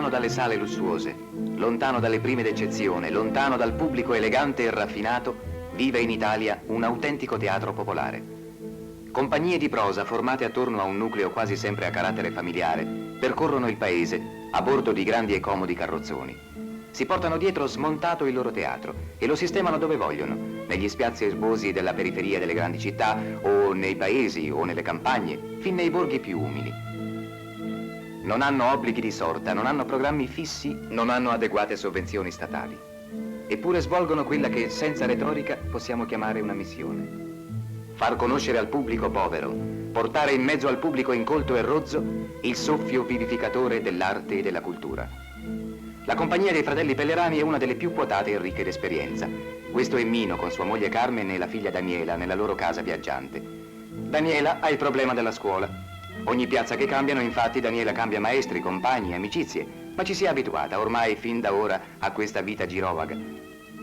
Lontano dalle sale lussuose, lontano dalle prime d'eccezione, lontano dal pubblico elegante e raffinato, vive in Italia un autentico teatro popolare. Compagnie di prosa formate attorno a un nucleo quasi sempre a carattere familiare percorrono il paese a bordo di grandi e comodi carrozzoni. Si portano dietro smontato il loro teatro e lo sistemano dove vogliono, negli spiazzi erbosi della periferia delle grandi città o nei paesi o nelle campagne, fin nei borghi più umili. Non hanno obblighi di sorta, non hanno programmi fissi, non hanno adeguate sovvenzioni statali. Eppure svolgono quella che, senza retorica, possiamo chiamare una missione. Far conoscere al pubblico povero, portare in mezzo al pubblico incolto e rozzo il soffio vivificatore dell'arte e della cultura. La compagnia dei fratelli Pellerani è una delle più quotate e ricche d'esperienza. Questo è Mino con sua moglie Carmen e la figlia Daniela nella loro casa viaggiante. Daniela ha il problema della scuola. Ogni piazza che cambiano, infatti, Daniela cambia maestri, compagni, amicizie, ma ci si è abituata ormai fin da ora a questa vita girovaga.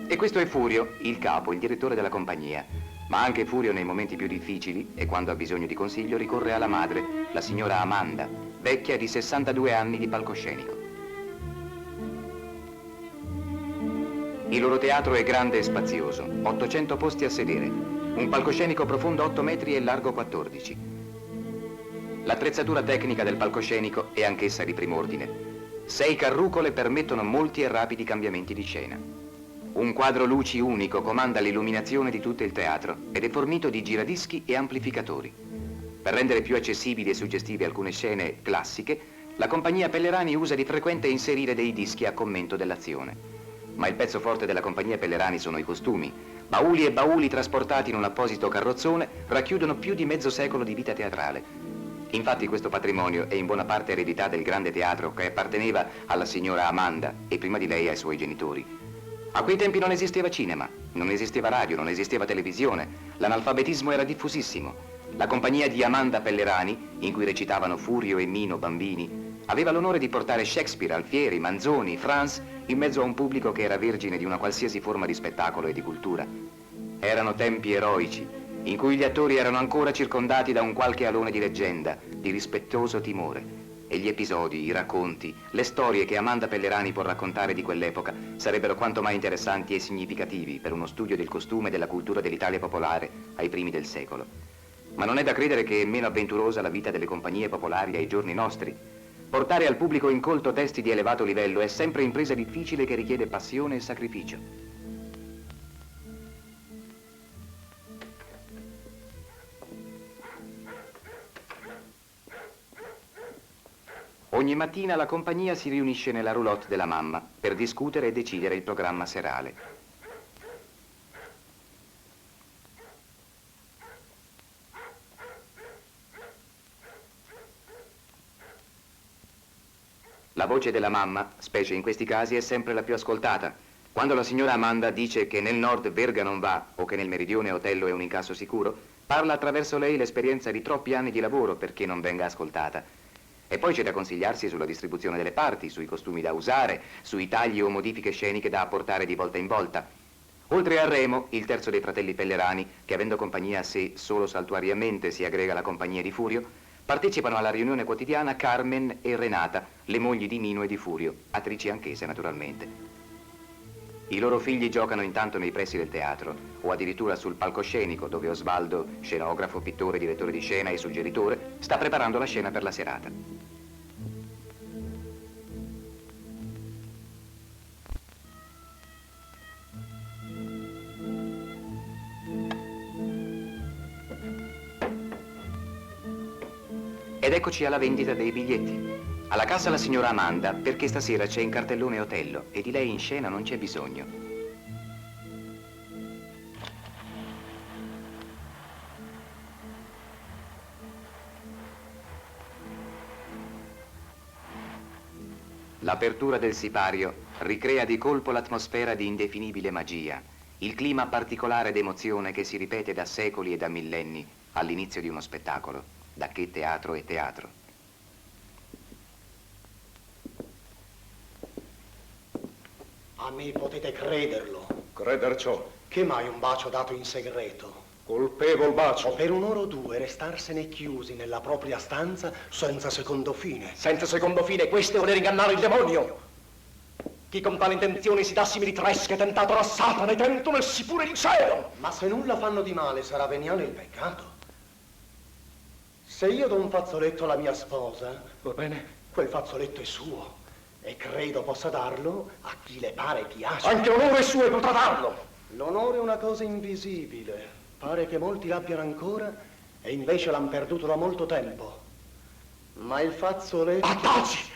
E questo è Furio, il capo, il direttore della compagnia. Ma anche Furio nei momenti più difficili e quando ha bisogno di consiglio ricorre alla madre, la signora Amanda, vecchia di 62 anni di palcoscenico. Il loro teatro è grande e spazioso, 800 posti a sedere, un palcoscenico profondo 8 metri e largo 14. L'attrezzatura tecnica del palcoscenico è anch'essa di prim'ordine. 6 carrucole permettono molti e rapidi cambiamenti di scena. Un quadro luci unico comanda l'illuminazione di tutto il teatro ed è fornito di giradischi e amplificatori. Per rendere più accessibili e suggestive alcune scene classiche, la compagnia Pellerani usa di frequente inserire dei dischi a commento dell'azione. Ma il pezzo forte della compagnia Pellerani sono i costumi. Bauli e bauli trasportati in un apposito carrozzone racchiudono più di mezzo secolo di vita teatrale. Infatti questo patrimonio è in buona parte eredità del grande teatro che apparteneva alla signora Amanda e prima di lei ai suoi genitori. A quei tempi non esisteva cinema, non esisteva radio, non esisteva televisione, l'analfabetismo era diffusissimo. La compagnia di Amanda Pellerani, in cui recitavano Furio e Mino bambini, aveva l'onore di portare Shakespeare, Alfieri, Manzoni, Franz in mezzo a un pubblico che era vergine di una qualsiasi forma di spettacolo e di cultura. Erano tempi eroici, in cui gli attori erano ancora circondati da un qualche alone di leggenda, di rispettoso timore, e gli episodi, i racconti, le storie che Amanda Pellerani può raccontare di quell'epoca sarebbero quanto mai interessanti e significativi per uno studio del costume e della cultura dell'Italia popolare ai primi del secolo. Ma non è da credere che è meno avventurosa la vita delle compagnie popolari ai giorni nostri. Portare al pubblico incolto testi di elevato livello è sempre impresa difficile che richiede passione e sacrificio. Ogni mattina la compagnia si riunisce nella roulotte della mamma per discutere e decidere il programma serale. La voce della mamma, specie in questi casi, è sempre la più ascoltata. Quando la signora Amanda dice che nel nord Verga non va o che nel meridione Otello è un incasso sicuro, parla attraverso lei l'esperienza di troppi anni di lavoro perché non venga ascoltata. E poi c'è da consigliarsi sulla distribuzione delle parti, sui costumi da usare, sui tagli o modifiche sceniche da apportare di volta in volta. Oltre a Remo, il terzo dei fratelli Pellerani, che avendo compagnia a sé solo saltuariamente si aggrega alla compagnia di Furio, partecipano alla riunione quotidiana Carmen e Renata, le mogli di Mino e di Furio, attrici anch'esse naturalmente. I loro figli giocano intanto nei pressi del teatro, o addirittura sul palcoscenico, dove Osvaldo, scenografo, pittore, direttore di scena e suggeritore, sta preparando la scena per la serata. Ed eccoci alla vendita dei biglietti. Alla cassa la signora Amanda, perché stasera c'è in cartellone Otello e di lei in scena non c'è bisogno. L'apertura del sipario ricrea di colpo l'atmosfera di indefinibile magia, il clima particolare d'emozione che si ripete da secoli e da millenni all'inizio di uno spettacolo. Da che teatro è teatro. A me potete crederlo. Creder ciò. Che mai un bacio dato in segreto? Colpevol bacio. O per un'ora o due restarsene chiusi nella propria stanza senza secondo fine. Senza secondo fine, questo è voler ingannare il demonio. Chi con tale intenzione si dà simili tresche tentato da Satana e tento nel sicuro il cielo. Ma se nulla fanno di male, sarà veniale il peccato. Se io do un fazzoletto alla mia sposa, Va bene? quel fazzoletto è suo e credo possa darlo a chi le pare piace. Anche onore è suo e potrà darlo. L'onore è una cosa invisibile. Pare che molti l'abbiano ancora e invece l'han perduto da molto tempo. Ma il fazzoletto... Taci!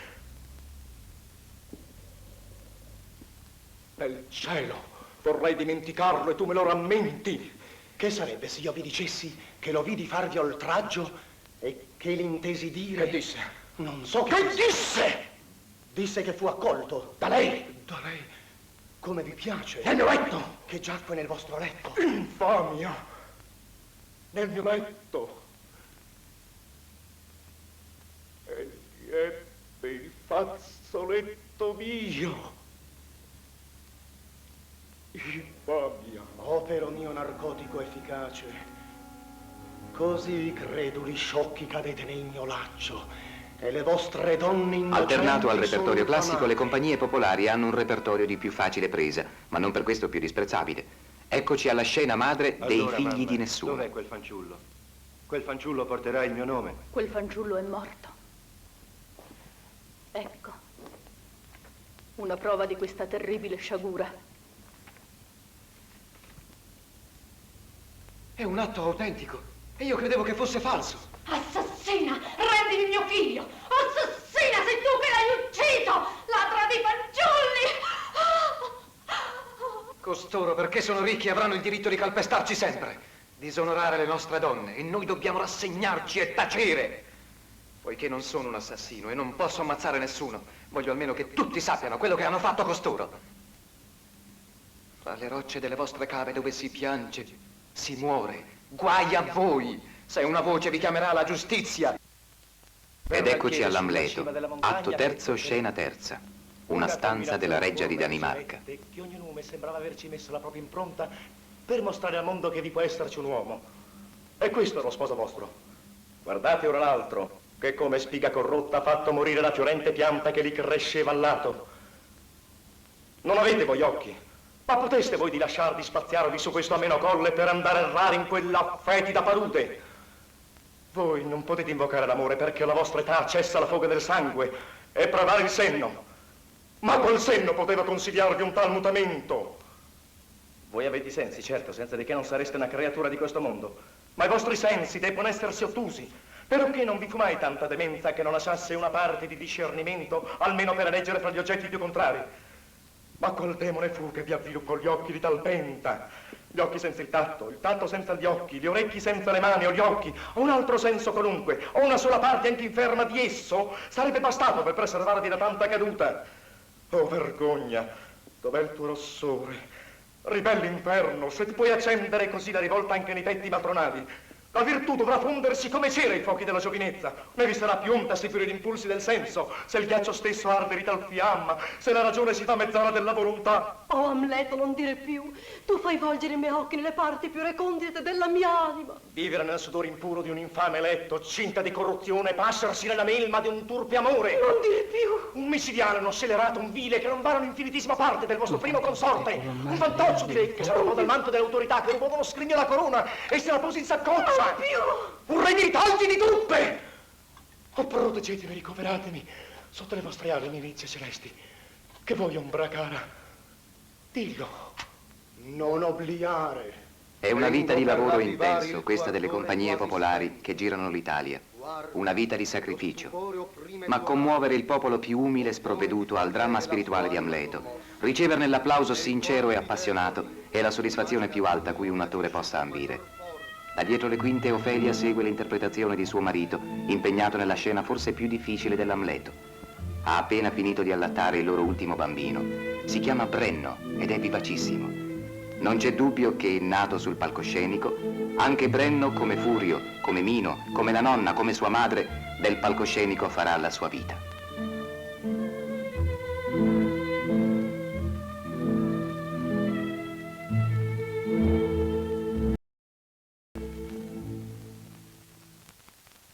Nel cielo vorrei dimenticarlo e tu me lo rammenti. Che sarebbe se io vi dicessi che lo vidi farvi oltraggio e che l'intesi dire... Che disse? Non so Che disse? Disse che fu accolto. Da lei? Da lei? Come vi piace? Nel mio letto? Che giacque nel vostro letto. Infamia! Nel mio letto. Egli ebbe il fazzoletto mio. Infamia. Opero mio narcotico efficace. Così creduli sciocchi cadete nel mio laccio e le vostre donne innocenti Alternato al repertorio sono classico, le infamate. compagnie popolari hanno un repertorio di più facile presa, ma non per questo più disprezzabile. Eccoci alla scena madre dei Allora, figli mamma, di nessuno. Dov'è quel fanciullo? Quel fanciullo porterà il mio nome. Quel fanciullo è morto. Ecco, una prova di questa terribile sciagura. È un atto autentico e io credevo che fosse falso. Assassina, rendimi mio figlio! Assassina, sei tu che l'hai ucciso! Ladra di fanciulli! Costoro, perché sono ricchi, avranno il diritto di calpestarci sempre, disonorare le nostre donne, e noi dobbiamo rassegnarci e tacere. Poiché non sono un assassino e non posso ammazzare nessuno, voglio almeno che tutti sappiano quello che hanno fatto costoro. Fra le rocce delle vostre cave dove si piange, si muore. Guai a voi, se una voce vi chiamerà alla giustizia. Ed eccoci all'Amleto, atto terzo, scena terza. Una stanza della reggia di Danimarca. Che ogni nome sembrava averci messo la propria impronta per mostrare al mondo che vi può esserci un uomo. E questo è lo sposo vostro. Guardate ora l'altro, che come spiga corrotta ha fatto morire la fiorente pianta che gli cresceva al lato. Non avete voi occhi, ma poteste voi di lasciarvi spaziarvi su questo ameno colle per andare a errare in quella fetida palude? Voi non potete invocare l'amore perché alla vostra età cessa la foga del sangue e provare il senno. Ma quel senno poteva consigliarvi un tal mutamento. Voi avete i sensi, certo, senza di che non sareste una creatura di questo mondo. Ma i vostri sensi debbono essersi ottusi. Perché non vi fu mai tanta demenza che non lasciasse una parte di discernimento, almeno per eleggere fra gli oggetti più contrari? Ma quel demone fu che vi avviluppò gli occhi di tal penta. Gli occhi senza il tatto senza gli occhi, gli orecchi senza le mani o gli occhi, o un altro senso qualunque, o una sola parte anche inferma di esso, sarebbe bastato per preservarvi da tanta caduta. Oh, vergogna, dov'è il tuo rossore? Ribelli inferno, se ti puoi accendere così la rivolta anche nei petti matronali. La virtù dovrà fondersi come cera ai fuochi della giovinezza. Ne vi sarà più onta se più gli impulsi del senso, se il ghiaccio stesso arde di tal fiamma, se la ragione si fa mezzala della volontà. Oh, Amleto, non dire più. Tu fai volgere i miei occhi nelle parti più recondite della mia anima. Vivere nel sudore impuro di un infame letto, cinta di corruzione, passersi nella melma di un turpe amore. Non dire più. Un micidiale, un scellerato, un vile che non vale un'infinitissima parte del vostro primo consorte. Un fantoccio di lei che s'arrobò dal manto dell'autorità, che rubò uno scrigno alla corona e se la pose in saccoccia. Un re di tagli di truppe! Oh, proteggetemi, ricoveratemi sotto le vostre ali, milizie celesti. Che voi, ombra cara, dillo. Non obliare. È una vita di lavoro intenso, questa delle compagnie popolari che girano l'Italia. Una vita di sacrificio. Ma commuovere il popolo più umile e sprovveduto al dramma spirituale di Amleto, riceverne l'applauso sincero e appassionato, è la soddisfazione più alta a cui un attore possa ambire. Da dietro le quinte Ofelia segue l'interpretazione di suo marito, impegnato nella scena forse più difficile dell'Amleto. Ha appena finito di allattare il loro ultimo bambino. Si chiama Brenno ed è vivacissimo. Non c'è dubbio che, nato sul palcoscenico, anche Brenno, come Furio, come Mino, come la nonna, come sua madre, del palcoscenico farà la sua vita.